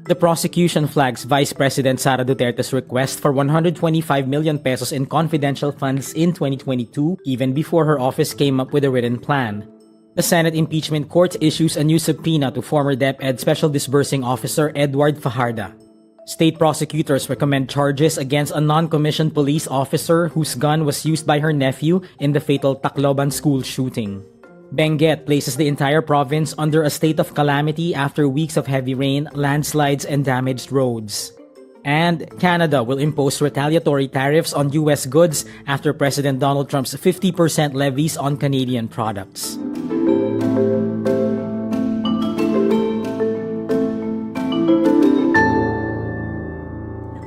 The prosecution flags Vice President Sara Duterte's request for 125 million pesos in confidential funds in 2022, even before her office came up with a written plan. The Senate Impeachment Court issues a new subpoena to former DepEd Special Disbursing Officer Edward Fajarda. State prosecutors recommend charges against a non-commissioned police officer whose gun was used by her nephew in the fatal Tacloban school shooting. Benguet places the entire province under a state of calamity after weeks of heavy rain, landslides, and damaged roads. And Canada will impose retaliatory tariffs on U.S. goods after President Donald Trump's 50% levies on Canadian products.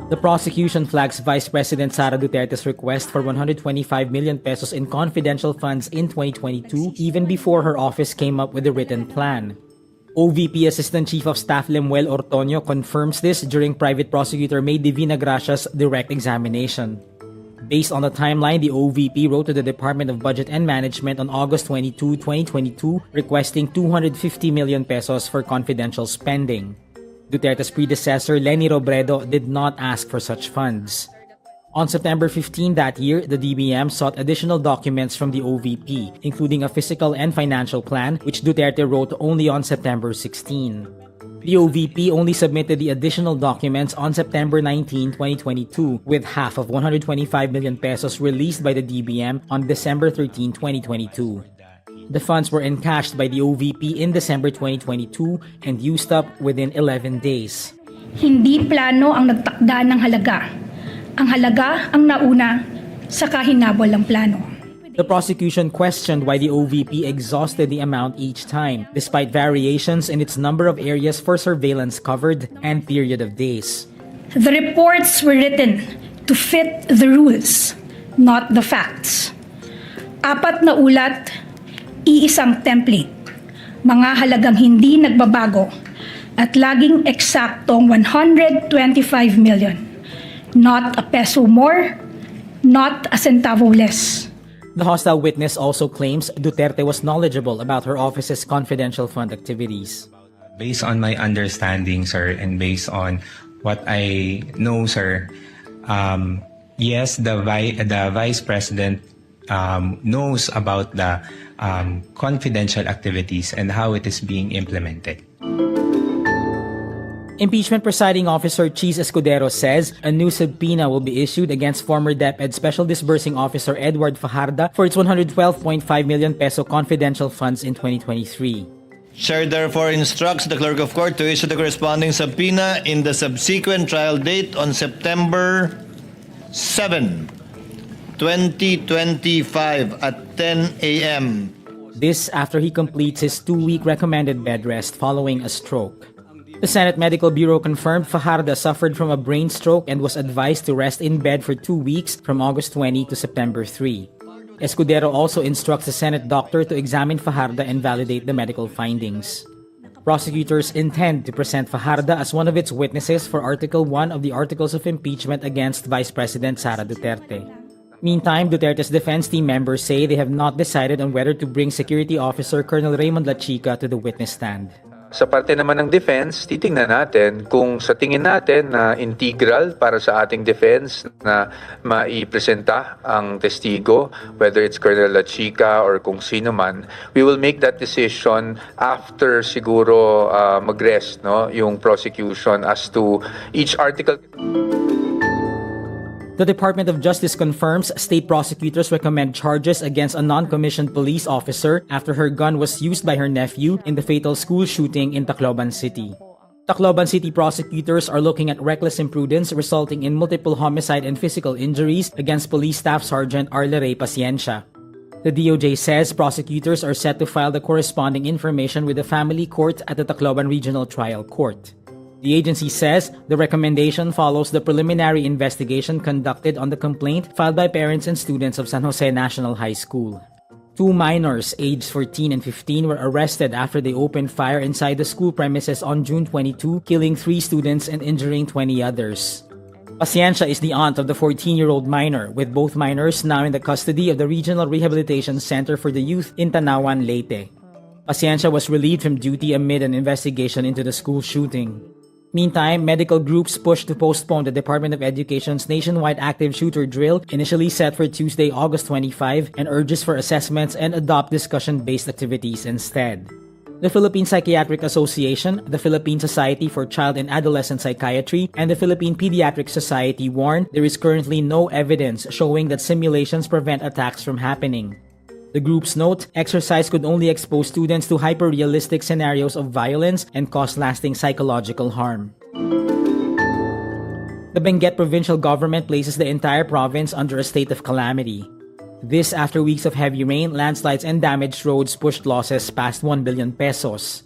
The prosecution flags Vice President Sara Duterte's request for 125 million pesos in confidential funds in 2022, even before her office came up with a written plan. OVP Assistant Chief of Staff Lemuel Ortonio confirms this during Private Prosecutor May Divina Gracia's direct examination. Based on the timeline, the OVP wrote to the Department of Budget and Management on August 22, 2022, requesting 250 million pesos for confidential spending. Duterte's predecessor, Leni Robredo, did not ask for such funds. On September 15 that year, the DBM sought additional documents from the OVP, including a physical and financial plan, which Duterte wrote only on September 16. The OVP only submitted the additional documents on September 19, 2022, with half of 125 million pesos released by the DBM on December 13, 2022. The funds were encashed by the OVP in December 2022 and used up within 11 days. Hindi plano ang nagtakda ng halaga. Ang halaga ang nauna sa kahinabol ng plano. The prosecution questioned why the OVP exhausted the amount each time, despite variations in its number of areas for surveillance covered and period of days. The reports were written to fit the rules, not the facts. 4 na ulat, iisang template, mga halagang hindi nagbabago at laging eksaktong 125 million. Not a peso more, not a centavo less. The hostile witness also claims Duterte was knowledgeable about her office's confidential fund activities. Based on my understanding, sir, and based on what I know, sir, yes, the Vice President knows about the confidential activities and how it is being implemented. Impeachment Presiding Officer Cheese Escudero says a new subpoena will be issued against former DepEd Special Disbursing Officer Edward Fajarda for its 112.5 million peso confidential funds in 2023. Chair therefore instructs the Clerk of Court to issue the corresponding subpoena in the subsequent trial date on September 7, 2025 at 10 a.m. This after he completes his 2-week recommended bed rest following a stroke. The Senate Medical Bureau confirmed Fajarda suffered from a brain stroke and was advised to rest in bed for 2 weeks from August 20 to September 3. Escudero also instructs the Senate doctor to examine Fajarda and validate the medical findings. Prosecutors intend to present Fajarda as one of its witnesses for Article 1 of the Articles of Impeachment against Vice President Sara Duterte. Meantime, Duterte's defense team members say they have not decided on whether to bring Security Officer Colonel Raymond Lachica to the witness stand. Sa parte naman ng defense, titingnan natin kung sa tingin natin na integral para sa ating defense na maipresenta ang testigo, whether it's Colonel Lachica or kung sino man, we will make that decision after siguro mag-rest, no, yung prosecution as to each article. The Department of Justice confirms state prosecutors recommend charges against a non-commissioned police officer after her gun was used by her nephew in the fatal school shooting in Tacloban City. Tacloban City prosecutors are looking at reckless imprudence resulting in multiple homicide and physical injuries against Police Staff Sergeant Arle Ray Paciencia. The DOJ says prosecutors are set to file the corresponding information with the family court at the Tacloban Regional Trial Court. The agency says the recommendation follows the preliminary investigation conducted on the complaint filed by parents and students of San Jose National High School. 2 minors aged 14 and 15 were arrested after they opened fire inside the school premises on June 22, killing 3 students and injuring 20 others. Paciencia is the aunt of the 14-year-old minor, with both minors now in the custody of the Regional Rehabilitation Center for the Youth in Tanawan, Leyte. Paciencia was relieved from duty amid an investigation into the school shooting. Meantime, medical groups push to postpone the Department of Education's nationwide active shooter drill, initially set for Tuesday, August 25, and urges for assessments and adopt discussion-based activities instead. The Philippine Psychiatric Association, the Philippine Society for Child and Adolescent Psychiatry, and the Philippine Pediatric Society warn there is currently no evidence showing that simulations prevent attacks from happening. The groups note, exercise could only expose students to hyper-realistic scenarios of violence and cause lasting psychological harm. The Benguet provincial government places the entire province under a state of calamity. This after weeks of heavy rain, landslides, and damaged roads pushed losses past 1 billion pesos.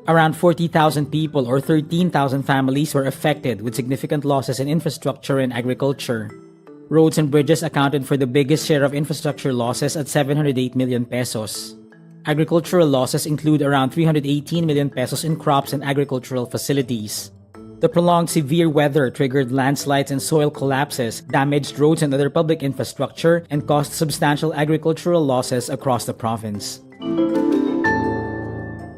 Around 40,000 people or 13,000 families were affected, with significant losses in infrastructure and agriculture. Roads and bridges accounted for the biggest share of infrastructure losses at 708 million pesos. Agricultural losses include around 318 million pesos in crops and agricultural facilities. The prolonged severe weather triggered landslides and soil collapses, damaged roads and other public infrastructure, and caused substantial agricultural losses across the province.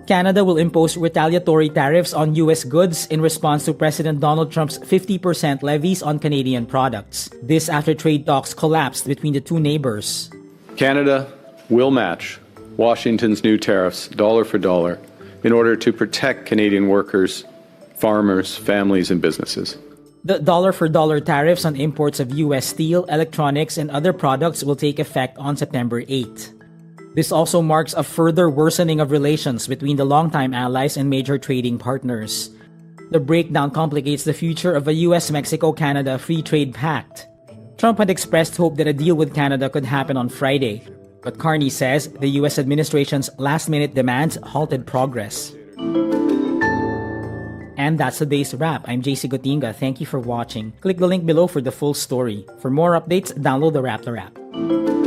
Canada will impose retaliatory tariffs on U.S. goods in response to President Donald Trump's 50% levies on Canadian products. This after trade talks collapsed between the two neighbors. Canada will match Washington's new tariffs dollar for dollar in order to protect Canadian workers, farmers, families, and businesses. The dollar-for-dollar tariffs on imports of U.S. steel, electronics, and other products will take effect on September 8. This also marks a further worsening of relations between the longtime allies and major trading partners. The breakdown complicates the future of a U.S.-Mexico-Canada free trade pact. Trump had expressed hope that a deal with Canada could happen on Friday, but Carney says the U.S. administration's last-minute demands halted progress. And that's today's wrap. I'm JC Gotinga. Thank you for watching. Click the link below for the full story. For more updates, download the wRap.